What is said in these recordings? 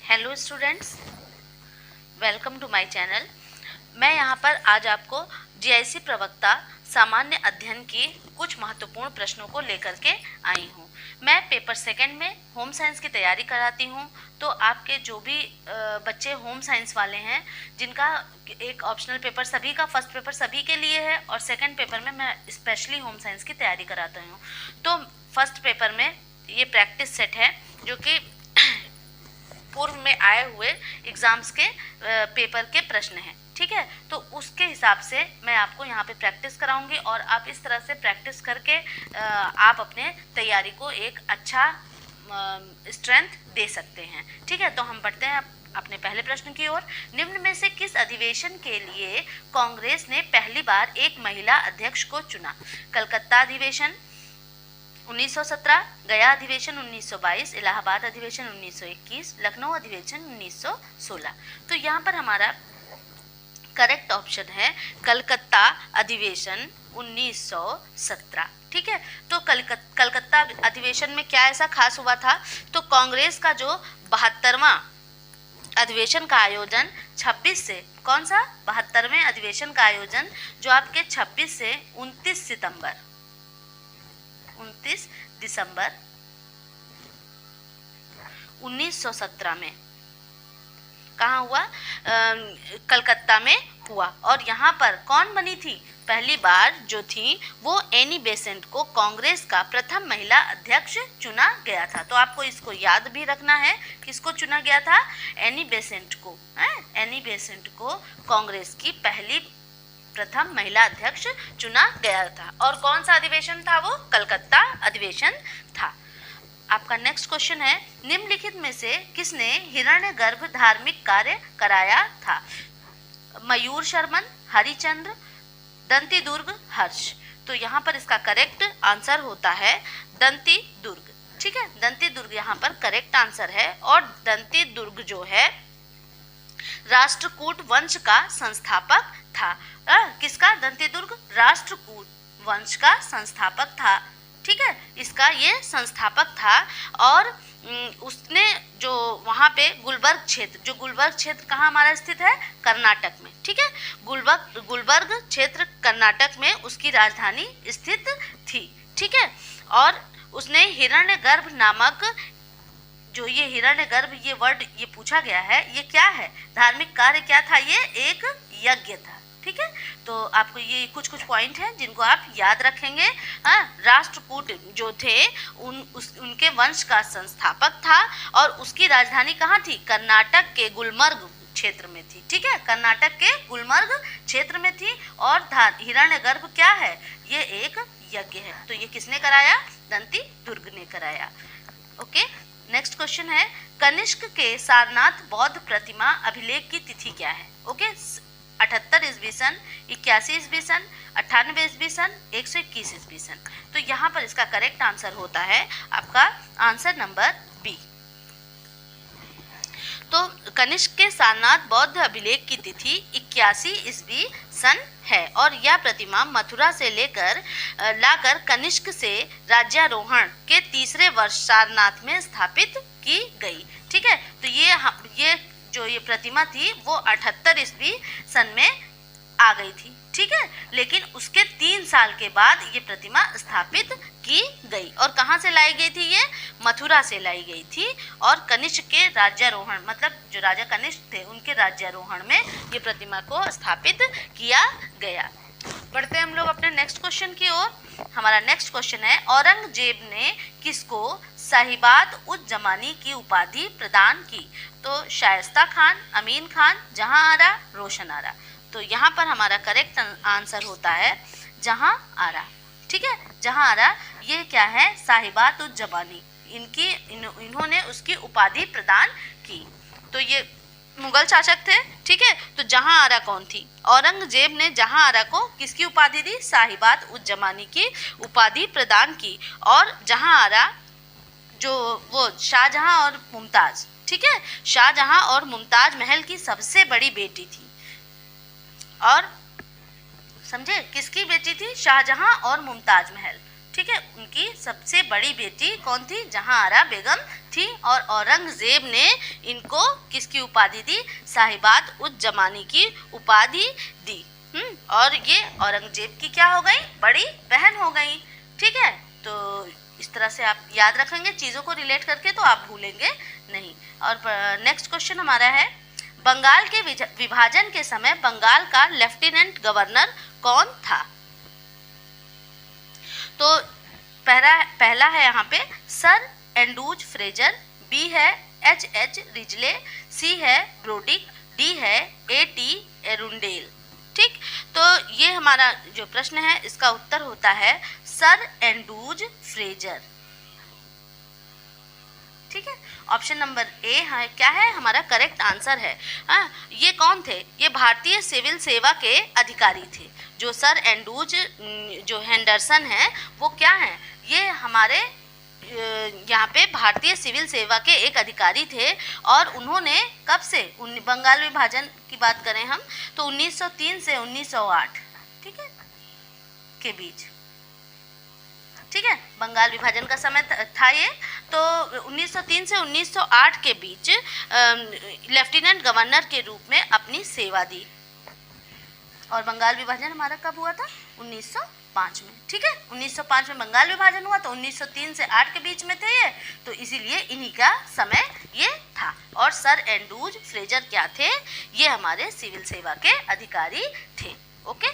Hello students, welcome to my channel. मैं यहाँ पर आज आपको जीआईसी प्रवक्ता सामान्य अध्ययन की कुछ महत्वपूर्ण प्रश्नों को लेकर के आई हूँ। मैं पेपर सेकंड में होम साइंस की तैयारी कराती हूँ, तो आपके जो भी बच्चे होम साइंस वाले हैं, जिनका एक ऑप्शनल पेपर सभी का, फर्स्ट पेपर सभी के लिए है और सेकंड पेपर में मैं स्पेशली होम साइंस की तैयारी कराता हूँ। तो फर्स्ट पेपर में ये प्रैक्टिस सेट है जो कि पूर्व में आए हुए एग्जाम्स के पेपर के प्रश्न हैं, ठीक है। तो उसके हिसाब से मैं आपको यहाँ पे प्रैक्टिस कराऊंगी और आप इस तरह से प्रैक्टिस करके आप अपने तैयारी को एक अच्छा स्ट्रेंथ दे सकते हैं, ठीक है। तो हम बढ़ते हैं अपने पहले प्रश्न की ओर। निम्न में से किस अधिवेशन के लिए कांग्रेस ने पहली बार एक महिला अध्यक्ष को चुना? कलकत्ता अधिवेशन 1917, गया अधिवेशन 1922, इलाहाबाद अधिवेशन 1921, लखनऊ अधिवेशन 1916। तो यहाँ पर हमारा करेक्ट ऑप्शन है कलकत्ता अधिवेशन 1917, ठीक है। तो कलकत्ता अधिवेशन में क्या ऐसा खास हुआ था? तो कांग्रेस का जो 72वां अधिवेशन का आयोजन 26 से, कौन सा 72वें अधिवेशन का आयोजन जो आपके 26 से 29 दिसंबर 1917 में कहाँ हुआ? कलकत्ता में हुआ। और यहाँ पर कौन बनी थी? पहली बार जो थी वो एनी बेसेंट को कांग्रेस का प्रथम महिला अध्यक्ष चुना गया था। तो आपको इसको याद भी रखना है, किसको चुना गया था? एनी बेसेंट को, एनी बेसेंट को कांग्रेस की पहली प्रथम महिला अध्यक्ष चुना गया था। और कौन सा अधिवेशन था वो? कलकत्ता अधिवेशन था। आपका नेक्स्ट क्वेश्चन है, निम्नलिखित में से किसने हिरण्यगर्भ धार्मिक कार्य कराया था? मयूर शर्मन, हरिचंद्र, दंती दुर्ग, हर्ष। तो यहाँ पर इसका करेक्ट आंसर होता है दंती दुर्ग, ठीक है। दंती दुर्ग यहाँ पर करेक्ट आंसर है। और दंती दुर्ग जो है राष्ट्रकूट वंश का संस्थापक था। किसका? दंती दुर्ग राष्ट्रकूट वंश का संस्थापक था, ठीक है। इसका ये संस्थापक था। और उसने जो वहाँ पे गुलबर्ग क्षेत्र, जो गुलबर्ग क्षेत्र कहाँ हमारा स्थित है? कर्नाटक में, ठीक है। गुलबर्ग क्षेत्र कर्नाटक में उसकी राजधानी स्थित थी, ठीक है। और उसने हिरण्यगर्भ नामक, जो ये हिरण्यगर्भ, ये वर्ड ये पूछा गया है, ये क्या है? धार्मिक कार्य क्या था? ये एक यज्ञ था, ठीक है। तो आपको ये कुछ पॉइंट हैं जिनको आप याद रखेंगे। राष्ट्रकूट जो थे उनके वंश का संस्थापक था और उसकी राजधानी कहाँ थी? कर्नाटक के गुलमर्ग क्षेत्र में थी, ठीक है। कर्नाटक के गुलमर्ग क्षेत्र में थी। और हिरण्यगर्भ क्या है? ये एक यज्ञ है। तो ये किसने कराया? दंती दुर्ग ने कराया। ओके, नेक्स्ट क्वेश्चन है, कनिष्क के सारनाथ बौद्ध प्रतिमा अभिलेख की तिथि क्या है? ओके, 78 ईस्वी सन, 81 ईस्वी सन, 98 ईस्वी सन, 121 ईस्वी सन। तो यहाँ पर इसका करेक्ट आंसर होता है आपका आंसर नंबर बी। तो कनिष्क के सारनाथ बौद्ध अभिलेख की तिथि 81 ईस्वी सन है। और यह प्रतिमा मथुरा से लाकर कनिष्क से राज्यारोहण के तीसरे वर्ष सारनाथ में स्थापित की गई, ठीक है। तो ये जो ये प्रतिमा थी वो 78 ईस्वी सन में आ गई थी, ठीक है। लेकिन उसके 3 साल के बाद ये प्रतिमा स्थापित की गई। और कहाँ से लाई गई थी? ये मथुरा से लाई गई थी। और कनिष्क के राज्यारोहण, मतलब जो राजा कनिष्क थे उनके राज्यारोहण में ये प्रतिमा को स्थापित किया गया। बढ़ते हैं हम लोग अपने नेक्स्ट क्वेश्चन की ओर। हमारा नेक्स्ट क्वेश्चन है, औरंगजेब ने किसको साहिबाद उज जमानी की उपाधि प्रदान की? तो शायस्ता खान, अमीन खान, जहां आरा, रोशन आरा। तो यहाँ पर हमारा करेक्ट आंसर होता है जहां आरा, ठीक है। जहां आरा ये क्या है? साहिबाद उज जमानी, इन्होंने उसकी उपाधि प्रदान की। तो ये मुगल शासक थे, ठीक है। तो जहां आरा कौन थी? औरंगजेब ने जहां आरा को किसकी उपाधि दी? साहिबाद उज जमानी की उपाधि प्रदान की। और जहां आरा जो वो शाहजहां और मुमताज, ठीक है, शाहजहां और मुमताज महल की सबसे बड़ी बेटी थी। और समझे, किसकी बेटी थी? शाहजहां और मुमताज महल, ठीक है, उनकी सबसे बड़ी बेटी कौन थी? जहांआरा बेगम थी। और औरंगजेब ने इनको किसकी उपाधि दी? साहिबात उज जमानी की उपाधि दी। और ये औरंगजेब की क्या हो गई? बड़ी बहन हो गई। ठीक है, तो इस तरह से आप याद रखेंगे चीज़ों को रिलेट करके, तो आप भूलेंगे नहीं। और नेक्स्ट क्वेश्चन हमारा है, बंगाल के विभाजन के समय बंगाल का लेफ्टिनेंट गवर्नर कौन था? तो पहला है यहाँ पे सर एंड्रूज फ्रेजर, बी है H रिजले, सी है ब्रोडिक, डी है A.T एरुंडेल। ठीक, तो ये हमारा जो प्रश्न है इसका उत्तर होता है सर एंड्रूज फ्रेजर। ठीक है, ऑप्शन नंबर ए है क्या है हमारा करेक्ट आंसर है। ये कौन थे? ये भारतीय सिविल सेवा के अधिकारी थे। जो सर एंड्रूज जो हेंडरसन है वो क्या है? ये हमारे यहाँ पे भारतीय सिविल सेवा के एक अधिकारी थे। और उन्होंने कब से बंगाल विभाजन की बात करें हम तो 1903 से 1908 ठीक है के बीच। ठीक है, बंगाल विभाजन का समय था ये। तो 1903 से 1908 के बीच लेफ्टिनेंट गवर्नर के रूप में अपनी सेवा दी। और बंगाल विभाजन हमारा कब हुआ था? 1905 में। ठीक है, 1905 में बंगाल विभाजन हुआ, तो 1903 से 8 के बीच में थे ये, तो इसीलिए इन्हीं का समय ये था। और सर एंड्रूज फ्रेजर क्या थे? ये हमारे सिविल सेवा के अधिकारी थे। ओके,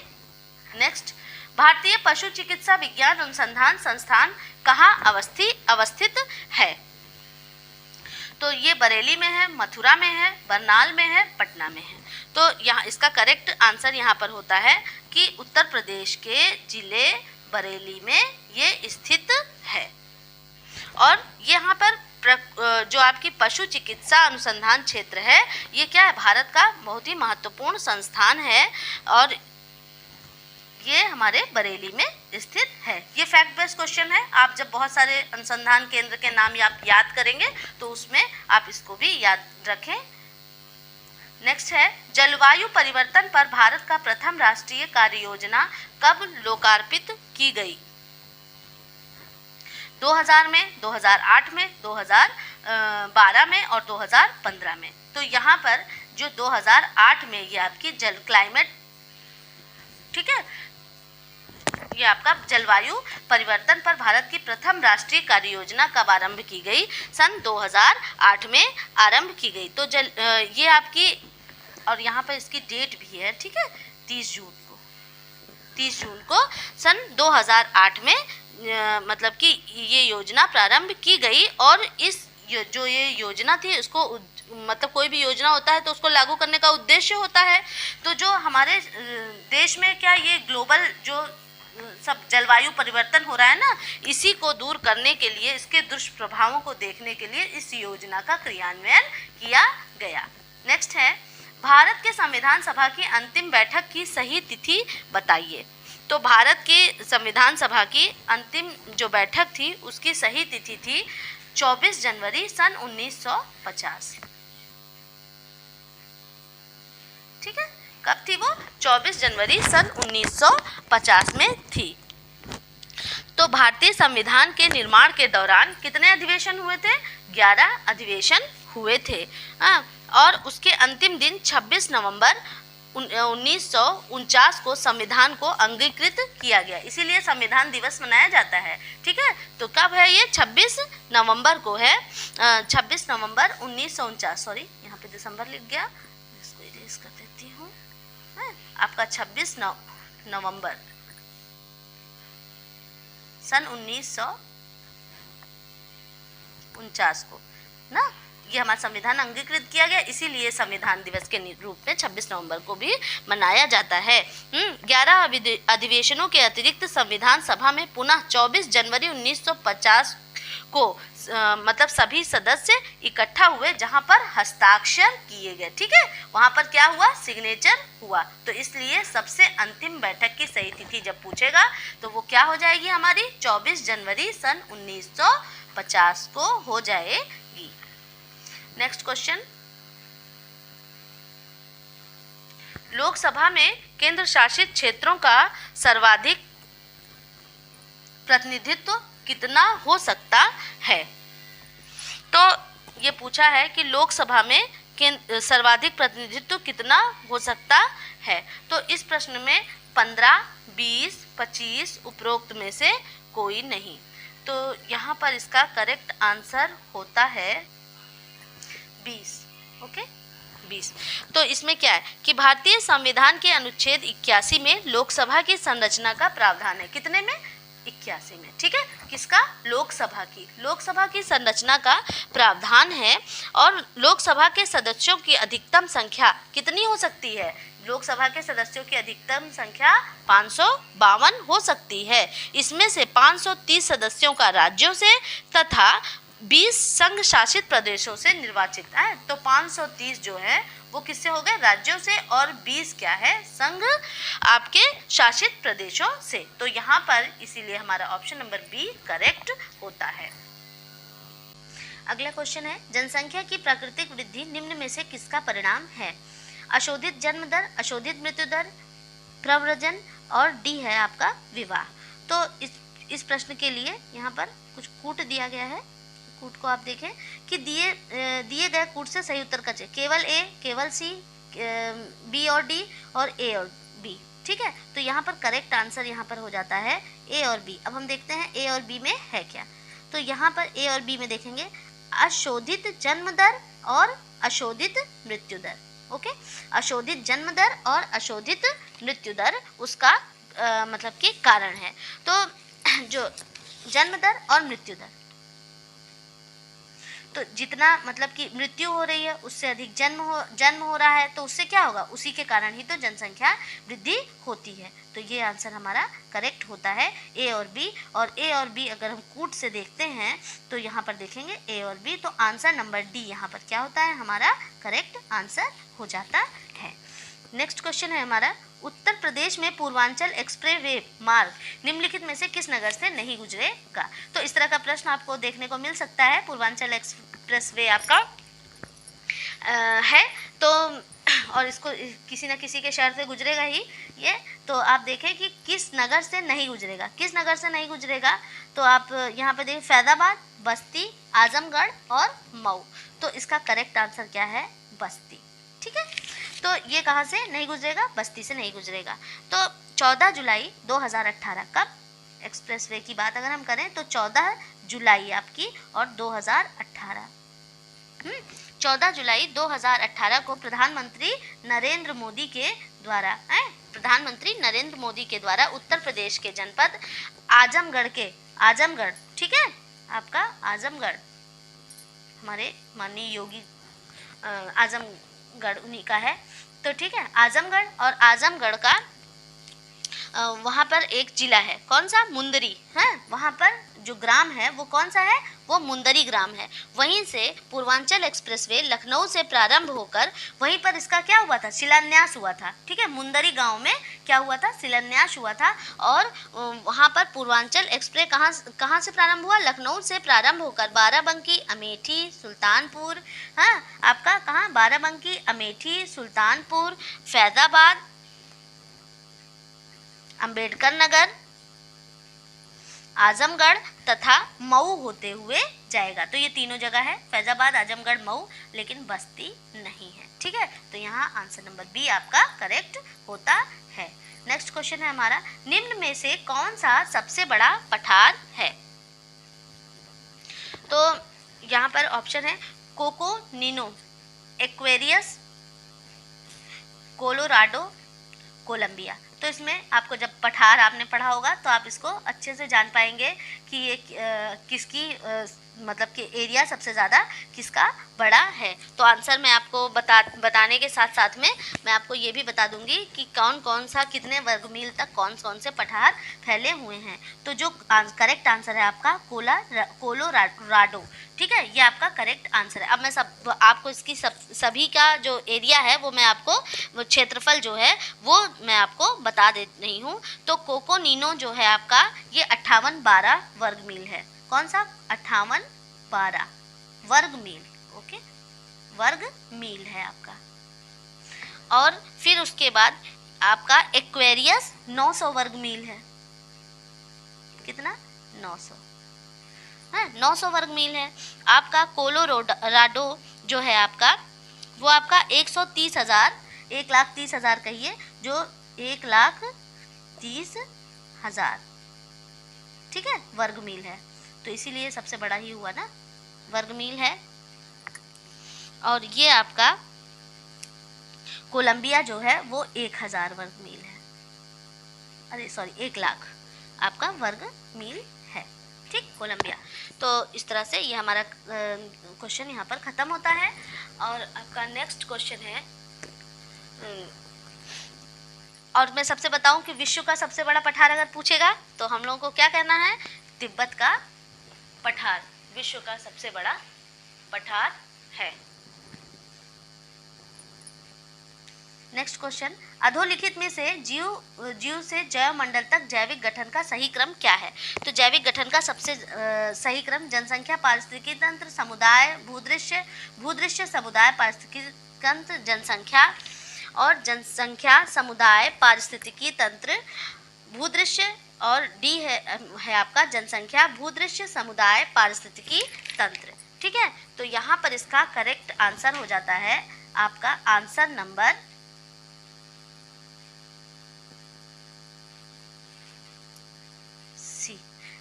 नेक्स्ट, भारतीय पशु चिकित्सा विज्ञान अनुसंधान संस्थान कहाँ अवस्थित है? तो ये बरेली में है, मथुरा में है, बरनाल में है, पटना में है। तो यहाँ इसका करेक्ट आंसर यहाँ पर होता है कि उत्तर प्रदेश के जिले बरेली में ये स्थित है। और यहाँ पर जो आपकी पशु चिकित्सा अनुसंधान क्षेत्र है ये क्या है? भारत का बहुत ही महत्वपूर्ण संस्थान है और ये हमारे बरेली में स्थित है। ये फैक्ट बेस्ड क्वेश्चन है। आप जब बहुत सारे अनुसंधान केंद्र के नाम आप याद करेंगे तो उसमें आप इसको भी याद रखें। नेक्स्ट है, जलवायु परिवर्तन पर भारत का प्रथम राष्ट्रीय कार्य योजना कब लोकार्पित की गई? 2000 में, 2008 में, 2012 में और 2015 में। तो यहाँ पर जो 2008 में ये आपकी क्लाइमेट, ठीक है, ये आपका जलवायु परिवर्तन पर भारत की प्रथम राष्ट्रीय कार्य योजना कब आरंभ की गई? सन 2008 में आरंभ की गई। तो ये आपकी, और यहाँ पर इसकी डेट भी है, ठीक है, 30 जून को सन 2008 में मतलब कि ये योजना प्रारंभ की गई। और इस जो ये योजना थी उसको मतलब कोई भी योजना होता है तो उसको लागू करने का उद्देश्य होता है। तो जो हमारे देश में क्या ये ग्लोबल जो सब जलवायु परिवर्तन हो रहा है ना, इसी को दूर करने के लिए, इसके दुष्प्रभावों को देखने के लिए इस योजना का क्रियान्वयन किया गया। नेक्स्ट है, भारत के संविधान सभा की अंतिम बैठक की सही तिथि बताइए। तो भारत के संविधान सभा की अंतिम जो बैठक थी उसकी सही तिथि थी 24 जनवरी सन 1950। ठीक है, कब थी वो? 24 जनवरी सन 1950 में थी। तो भारतीय संविधान के निर्माण के दौरान कितने अधिवेशन हुए थे? 11 अधिवेशन हुए थे। और उसके अंतिम दिन 26 नवंबर 1949 को संविधान को अंगीकृत किया गया, इसीलिए संविधान दिवस मनाया जाता है। ठीक है, तो कब है ये? 26 नवंबर को है। 26 नवंबर 1949, सॉरी यहाँ पे दिसंबर लिख गया, इसको इरेज कर देती हूँ। आपका 26 नवंबर सन 1949 को ना ये हमारा संविधान अंगीकृत किया गया, इसीलिए संविधान दिवस के रूप में 26 नवंबर को भी मनाया जाता है। 11 अधिवेशनों के अतिरिक्त संविधान सभा में पुनः 24 जनवरी 1950 को मतलब सभी सदस्य इकट्ठा हुए, जहां पर हस्ताक्षर किए गए। ठीक है, वहां पर क्या हुआ? सिग्नेचर हुआ। तो इसलिए सबसे अंतिम बैठक की सही तिथि जब पूछेगा तो वो क्या हो जाएगी हमारी? 24 जनवरी सन 1950 को हो जाएगी। नेक्स्ट क्वेश्चन, लोकसभा में केंद्र शासित क्षेत्रों का सर्वाधिक प्रतिनिधित्व कितना हो सकता है। तो ये पूछा है कि लोकसभा में सर्वाधिक प्रतिनिधित्व कितना हो सकता है। तो इस प्रश्न में 15, 20, 25 उपरोक्त में से कोई नहीं। तो यहाँ पर इसका करेक्ट आंसर होता है 20। ओके, 20। तो इसमें क्या है कि भारतीय संविधान के अनुच्छेद 81 में लोकसभा की संरचना का प्रावधान है। कितने में? 81 में। ठीक है, किसका? लोकसभा की संरचना का प्रावधान है। और लोकसभा के सदस्यों की अधिकतम संख्या कितनी हो सकती है? लोकसभा के सदस्यों की अधिकतम संख्या 552 हो सकती है। इसमें से 530 सदस्यों का राज्यों से तथा 20 संघ शासित प्रदेशों से निर्वाचित है। तो 530 जो है वो किससे हो गए? राज्यों से, और 20 क्या है? संघ आपके शासित प्रदेशों से। तो यहाँ पर इसीलिए हमारा ऑप्शन नंबर बी करेक्ट होता है। अगला क्वेश्चन है, जनसंख्या की प्राकृतिक वृद्धि निम्न में से किसका परिणाम है? अशोधित जन्म दर, अशोधित मृत्यु दर, प्रव्रजन, और डी है आपका विवाह। तो इस प्रश्न के लिए यहाँ पर कुछ कूट दिया गया है। कूट को आप देखें कि दिए गए कूट से सही उत्तर का चाहिए। केवल ए, केवल सी, बी और डी, और ए और बी। ठीक है, तो यहाँ पर करेक्ट आंसर यहाँ पर हो जाता है ए और बी। अब हम देखते हैं ए और बी में है क्या। तो यहाँ पर ए और बी में देखेंगे अशोधित जन्म दर और अशोधित मृत्यु दर। ओके, अशोधित जन्म दर और अशोधित मृत्यु दर उसका मतलब कि कारण है। तो जो जन्म दर और मृत्यु दर, तो जितना मतलब कि मृत्यु हो रही है उससे अधिक जन्म हो रहा है, तो उससे क्या होगा? उसी के कारण ही तो जनसंख्या वृद्धि होती है। तो ये आंसर हमारा करेक्ट होता है ए और बी। और ए और बी अगर हम कूट से देखते हैं तो यहाँ पर देखेंगे ए और बी, तो आंसर नंबर डी यहाँ पर क्या होता है? हमारा करेक्ट आंसर हो जाता है। नेक्स्ट क्वेश्चन है हमारा, उत्तर प्रदेश में पूर्वांचल एक्सप्रेसवे मार्ग निम्नलिखित में से किस नगर से नहीं गुजरेगा? तो इस तरह का प्रश्न आपको देखने को मिल सकता है। पूर्वांचल एक्सप्रेसवे आपका है तो, और इसको किसी न किसी के शहर से गुजरेगा ही ये। तो आप देखें कि किस नगर से नहीं गुजरेगा। किस नगर से नहीं गुजरेगा? तो आप यहाँ पे देखिए फैजाबाद, बस्ती, आजमगढ़ और मऊ। तो इसका करेक्ट आंसर क्या है? बस्ती। ठीक है, तो ये कहाँ से नहीं गुजरेगा? बस्ती से नहीं गुजरेगा। तो 14 जुलाई 2018 कब? एक्सप्रेसवे की बात अगर हम करें तो 14 जुलाई आपकी और 2018 14 जुलाई 2018 को प्रधानमंत्री नरेंद्र मोदी के द्वारा उत्तर प्रदेश के जनपद आजमगढ़, ठीक है, आपका आजमगढ़, हमारे माननीय योगी आजमगढ़ उन्हीं का है। तो ठीक है, आजमगढ़, और आजमगढ़ का वहाँ पर एक जिला है, कौन सा? मुंदरी है। वहाँ पर जो ग्राम है वो कौन सा है? वो मुंदरी ग्राम है। वहीं से पूर्वांचल एक्सप्रेसवे लखनऊ से प्रारंभ होकर वहीं पर इसका क्या हुआ था? शिलान्यास हुआ था। ठीक है, मुंदरी गांव में क्या हुआ था? शिलान्यास हुआ था। और वहाँ पर पूर्वांचल एक्सप्रेस कहाँ से प्रारंभ हुआ? लखनऊ से प्रारंभ होकर बाराबंकी, अमेठी, सुल्तानपुर, हाँ आपका कहाँ? बाराबंकी, अमेठी, सुल्तानपुर, फैजाबाद, अंबेडकर नगर, आजमगढ़ तथा मऊ होते हुए जाएगा। तो ये तीनों जगह है, फैजाबाद, आजमगढ़, मऊ, लेकिन बस्ती नहीं है। ठीक है, तो यहाँ आंसर नंबर बी आपका करेक्ट होता है। नेक्स्ट क्वेश्चन है हमारा, निम्न में से कौन सा सबसे बड़ा पठार है? तो यहाँ पर ऑप्शन है Coco Nino, Aquarius, Colorado, Columbia. तो इसमें आपको जब पठार आपने पढ़ा होगा तो आप इसको अच्छे से जान पाएंगे कि ये किसकी मतलब कि एरिया सबसे ज़्यादा किसका बड़ा है। तो आंसर मैं आपको बताने के साथ साथ में मैं आपको ये भी बता दूंगी कि कौन कौन सा कितने वर्ग मील तक कौन कौन से पठार फैले हुए हैं। तो जो करेक्ट आंसर है आपका कोलोराडो। ठीक है, ये आपका करेक्ट आंसर है। अब मैं आपको इसकी सभी का जो एरिया है वो मैं आपको, वो क्षेत्रफल जो है वो मैं आपको बता दे रही हूँ। तो कोकोनीनो जो है आपका ये 5812 वर्ग मील है। कौन सा? 5812 वर्ग मील। ओके, वर्ग मील है आपका। और फिर उसके बाद आपका एक्वेरियस 900 वर्ग मील है। कितना? 900, है 900 वर्ग मील है। आपका कोलोराडो जो है आपका, वो आपका 130,000, 1,30,000 कहिए, जो 1,30,000, ठीक है, वर्ग मील है। तो इसीलिए सबसे बड़ा ही हुआ ना, वर्ग मील है। और ये आपका कोलंबिया जो है वो 1,000 वर्ग मील है, अरे सॉरी 1,00,000 आपका वर्ग मील है, ठीक, कोलंबिया। तो इस तरह से ये हमारा क्वेश्चन यहाँ पर ख़त्म होता है। और आपका नेक्स्ट क्वेश्चन है, और मैं सबसे बताऊं कि विश्व का सबसे बड़ा पठार अगर पूछेगा तो हम लोगों को क्या कहना है, तिब्बत का पठार विश्व का सबसे बड़ा पठार है। नेक्स्ट क्वेश्चन, अधोलिखित में से जीव से जैव मंडल तक जैविक गठन का सही क्रम क्या है? तो जैविक गठन का सबसे सही क्रम जनसंख्या, पारिस्थितिकी तंत्र, समुदाय, भूदृश्य समुदाय, पारिस्थितिकी तंत्र, जनसंख्या, और जनसंख्या, समुदाय, पारिस्थितिकी तंत्र, भूदृश्य, और डी है आपका जनसंख्या, भूदृश्य, समुदाय, पारिस्थितिकी तंत्र, ठीक है। तो यहाँ पर इसका करेक्ट आंसर हो जाता है आपका आंसर नंबर सी,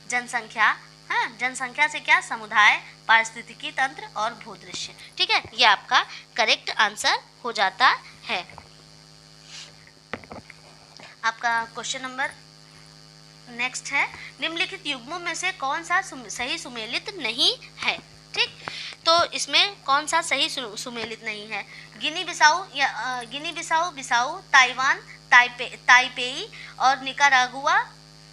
जनसंख्या। हाँ, जनसंख्या से क्या, समुदाय, पारिस्थितिकी तंत्र और भूदृश्य, ठीक है, ये आपका करेक्ट आंसर हो जाता है। आपका क्वेश्चन नंबर नेक्स्ट है, निम्नलिखित युग्मों में से कौन सा सही सुमेलित नहीं है? ठीक, तो इसमें कौन सा सही सुमेलित नहीं है? गिनी बिसाऊ, बिसाऊ, ताइवान, ताइपेई और निकारागुआ,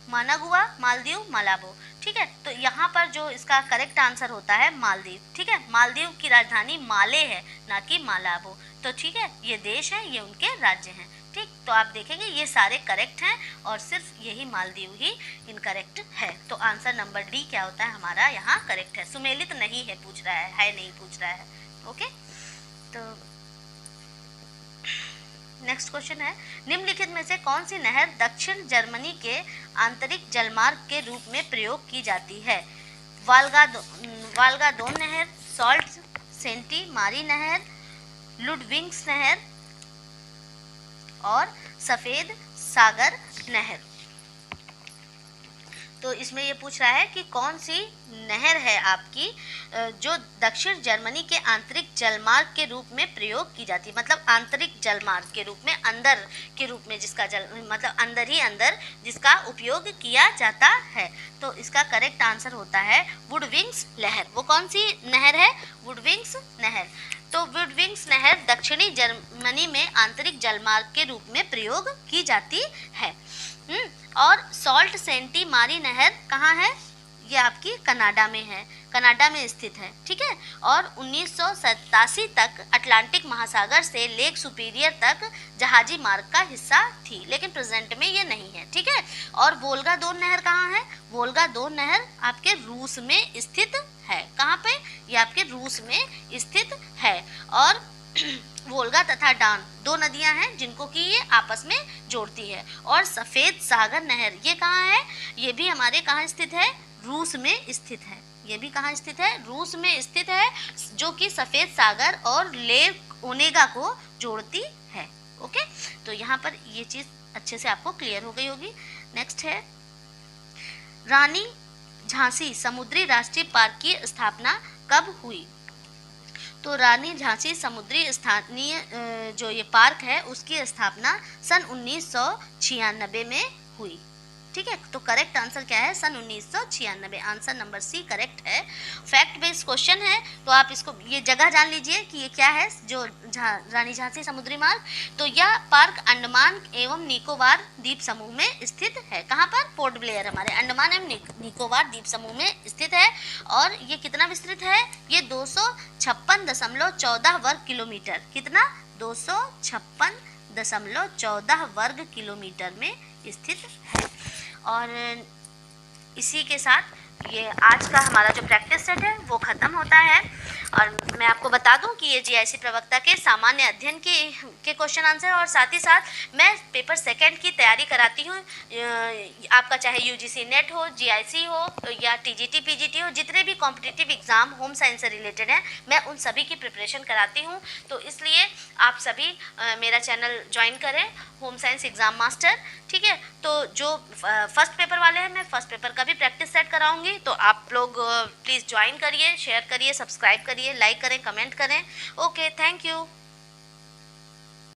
मानागुआ, मालदीव, मालाबो, ठीक है। तो यहाँ पर जो इसका करेक्ट आंसर होता है मालदीव, ठीक है। मालदीव की राजधानी माले है, ना कि मालाबो। तो ठीक है, ये देश है, ये उनके राज्य हैं, ठीक। तो आप देखेंगे ये सारे करेक्ट हैं और सिर्फ यही मालदीव ही इनकरेक्ट है। तो आंसर नंबर डी क्या होता है हमारा यहाँ करेक्ट है। सुमेलित नहीं है पूछ रहा है नहीं पूछ रहा है। ओके, तो नेक्स्ट क्वेश्चन है, निम्नलिखित में से कौन सी नहर दक्षिण जर्मनी के आंतरिक जलमार्ग के रूप में प्रयोग की जाती है? वाल्गा दोन नहर, सॉल्ट सेंटी मारी नहर, लुडविग्स नहर और सफ़ेद सागर नहर। तो इसमें ये पूछ रहा है कि कौन सी नहर है आपकी जो दक्षिण जर्मनी के आंतरिक जलमार्ग के रूप में प्रयोग की जाती है, मतलब आंतरिक जलमार्ग के रूप में, अंदर के रूप में जिसका मतलब अंदर ही अंदर जिसका उपयोग किया जाता है। तो इसका करेक्ट आंसर होता है वुडविग्स नहर। वो कौन सी नहर है? वुडविग्स नहर। तो वुडविग्स नहर दक्षिणी जर्मनी में आंतरिक जलमार्ग के रूप में प्रयोग की जाती है। और सॉल्ट सेंटी मारी नहर कहाँ है? ये आपकी कनाडा में है, कनाडा में स्थित है, ठीक है। और 1987 तक अटलांटिक महासागर से लेक सुपीरियर तक जहाजी मार्ग का हिस्सा थी, लेकिन प्रेजेंट में ये नहीं है, ठीक है। और वोल्गा दोन नहर कहाँ है? वोल्गा दोन नहर आपके रूस में स्थित है। कहाँ पे? ये आपके रूस में स्थित है। और वोल्गा तथा डान दो नदियां हैं जिनको कि ये आपस में जोड़ती है। और सफ़ेद सागर नहर ये कहाँ है? ये भी हमारे कहाँ स्थित है? रूस में स्थित है। ये भी कहाँ स्थित है? रूस में स्थित है, जो कि सफ़ेद सागर और लेक ओनेगा को जोड़ती है। ओके, तो यहाँ पर ये चीज़ अच्छे से आपको क्लियर हो गई होगी। नेक्स्ट है, रानी झांसी समुद्री राष्ट्रीय पार्क की स्थापना कब हुई? तो रानी झांसी समुद्री स्थानीय जो ये पार्क है उसकी स्थापना सन 1996 में हुई, ठीक है। तो करेक्ट आंसर क्या है? सन 1996। आंसर नंबर सी करेक्ट है। फैक्ट बेस्ड क्वेश्चन है, तो आप इसको ये जगह जान लीजिए कि ये क्या है जो रानी झांसी समुद्री मार्ग। तो यह पार्क अंडमान एवं निकोबार द्वीप समूह में स्थित है। कहाँ पर? पोर्ट ब्लेयर, हमारे अंडमान एवं निकोबार द्वीप समूह में स्थित है। और ये कितना विस्तृत है? ये 256.14 वर्ग किलोमीटर, कितना? 256.14 वर्ग किलोमीटर में स्थित है। और इसी के साथ ये आज का हमारा जो प्रैक्टिस सेट है वो ख़त्म होता है। और मैं आपको बता दूं कि ये जीआईसी प्रवक्ता के सामान्य अध्ययन के क्वेश्चन आंसर, और साथ ही साथ मैं पेपर सेकंड की तैयारी कराती हूँ। आपका चाहे यूजीसी नेट हो, जीआईसी हो या टीजीटी पीजीटी हो, जितने भी कॉम्पिटिटिव एग्ज़ाम होम साइंस से रिलेटेड हैं, मैं उन सभी की प्रिपरेशन कराती हूँ। तो इसलिए आप सभी मेरा चैनल ज्वाइन करें, होम साइंस एग्ज़ाम मास्टर। ठीक है, तो जो फर्स्ट पेपर वाले हैं, मैं फर्स्ट पेपर का भी प्रैक्टिस सेट कराऊंगी। तो आप लोग प्लीज़ ज्वाइन करिए, शेयर करिए, सब्सक्राइब करिए, लाइक करें, कमेंट करें। Okay, thank you.